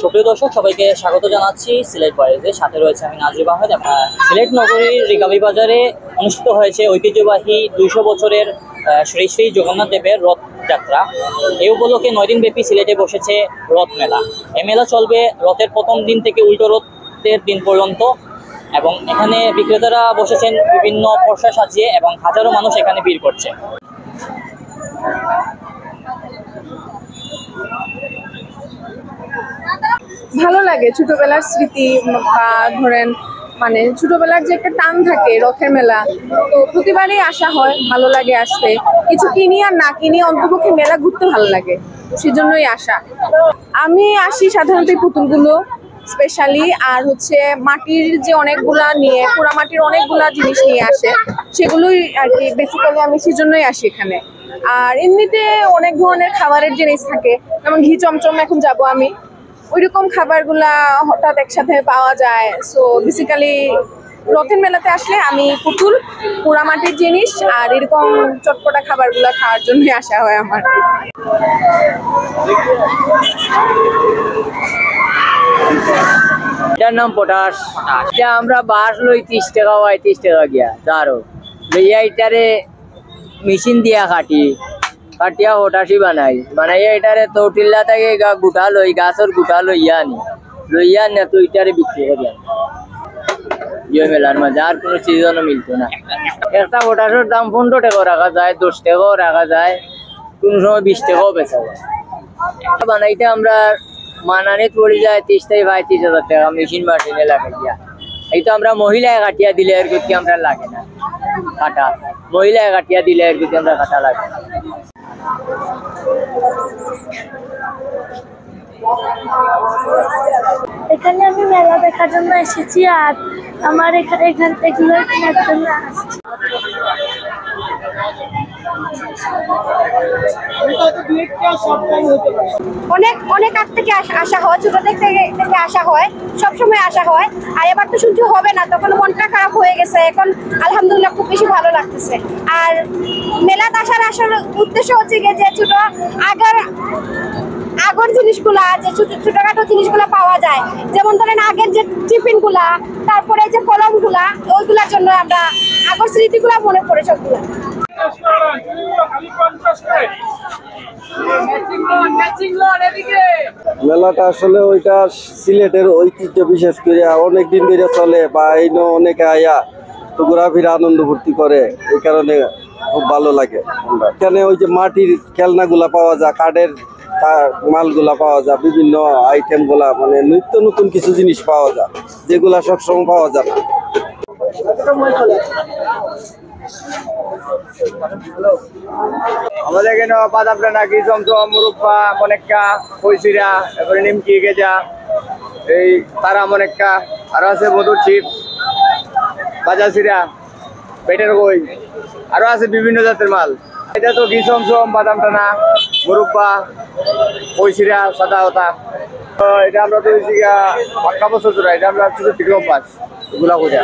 সুপ্রিয় দর্শক, সবাইকে স্বাগত জানাচ্ছি সিলেট ভয়েসের সাথে রয়েছে আমি নাজরিব আহমেদ। সিলেট নগরীর রিকাবি বাজারে অনুষ্ঠিত হয়েছে ঐতিহ্যবাহী 200 বছরের শ্রী শ্রী জগন্নাথ দেবের রথযাত্রা। এই উপলক্ষে 9 দিন ব্যাপী সিলেটে বসেছে রথ মেলা। এই মেলা চলবে রথের প্রথম দিন থেকে উল্টো রথের দিন পর্যন্ত, এবং এখানে বিক্রেতারা বসেছেন বিভিন্ন পসরা সাজিয়ে এবং হাজারো মানুষ এখানে ভিড় করছে। ভালো লাগে ছোটবেলার স্মৃতি বা ধরেন মানে ছোটবেলার যে একটা টান থাকে রথের মেলা, তো প্রতিবারই আসা হয়, ভালো লাগে আসতে। কিছু কিনি আর না কিনি, অন্তপক্ষে মেলা ঘুরতে ভালো লাগে, সেজন্যই আসা। আমি আসি সাধারণত পুতুলগুলো স্পেশালি, আর হচ্ছে মাটির যে অনেকগুলা নিয়ে পোড়ামাটির অনেকগুলা জিনিস নিয়ে আসে, সেগুলোই আর কি বেসিক্যালি আমি সেজন্যই আসি এখানে। আর এমনিতে অনেক ধরনের খাবারের জিনিস থাকে, যেমন ঘি চমচম এখন যাব আমি, ওইরকম খাবারগুলা হঠাৎ একসাথে পাওয়া যায়। সো বেসিক্যালি রথের মেলাতে আসলে আমি পুতুল, পোড়ামাটির জিনিস আর এরকম চটপটা খাবারগুলা খাওয়ার জন্য আসা হয় আমার। এটার নাম পটাশ। এটা আমরা বাঁশ লই 30 টাকা, 30 টাকা গিয়া তারও লইয়া এটারে মেশিন দিয়া কাটিয়া পটাশি বানাইয়া এটারে তৌটিল্লা থেকে গুটা লই গাছের গুটা লইয়া আনি তো এটারে বিক্রি করি ইয়ে মেলার মাঝে। আর কোনো সিজনও মিলতো না। একটা পটাশের দাম 15 টাকাও রাখা যায়, 10 টাকাও রাখা যায়, কোনো সময় 20 টাকাও বেচা যায়। বানাইতে আমরা মানানে পড়ে যায় 30 থেকে 35,000 টাকা মেশিন মাটিনে লাগে গিয়া। এই তো আমরা মহিলায় কাটিয়া দিলে এর গতি আমরা লাগে না কাটা, মহিলায় কাটিয়া দিলে এর গতি আমরা কাটা লাগে। এখানে আমি মেলা দেখার জন্য এসেছি, আর আমার এখান থেকে কেনার জন্য আসছি। অনেক আগ থেকে আসা হয়, ছোট থেকে আসা হয়, সবসময় আসা হয়। আর এবার তো সূর্য হবে না, তখন মনটা খারাপ হয়ে গেছে। এখন আলহামদুলিল্লাহ খুব বেশি ভালো লাগতেছে। আর মেলাতে আসার আসল উদ্দেশ্য হচ্ছে গিয়ে যে আগের জিনিসগুলা, যে ছোটখাটো জিনিসগুলা পাওয়া যায়, যেমন ধরেন আগের যে টিফিনগুলা, তারপরে যে কলমগুলা, ওইগুলার জন্য আমরা আগের স্মৃতিগুলা মনে পড়ে সবগুলা। মেলাটা আসলে ওইটা সিলেটের ঐতিহ্য, বিশেষ করে অনেকদিন ধরে চলে বা এই অনেকে আয়া তো ঘোরাফেরা আনন্দ ফুর্তি করে, এই কারণে খুব ভালো লাগে। এখানে ওই যে মাটির খেলনাগুলা পাওয়া যায়, কাঠের মালগুলা পাওয়া যায়, বিভিন্ন আইটেম গুলা, মানে নিত্য নতুন কিছু জিনিস পাওয়া যায় যেগুলা সবসময় পাওয়া যায় না। আমাদের এখানে বাদাম টানা, ঘি চমচম, মুরব্বা, মনেক্কা, কইসিরা, তারপরে নিমকি, গেজা, এই তারা মনেক্কা, আরো আছে মধুর চিপস, বাজা সিরা, পেটের কই, আরো আছে বিভিন্ন জাতের মাল। এটা তো ঘি চমচম, বাদাম টানা, মুরব্বা, কইসিরা, সাদা হতা। এটা আমরা তো পাক্কা বছর ধরে এটা আমরা ছোট থেকে অভ্যাস এগুলা করে।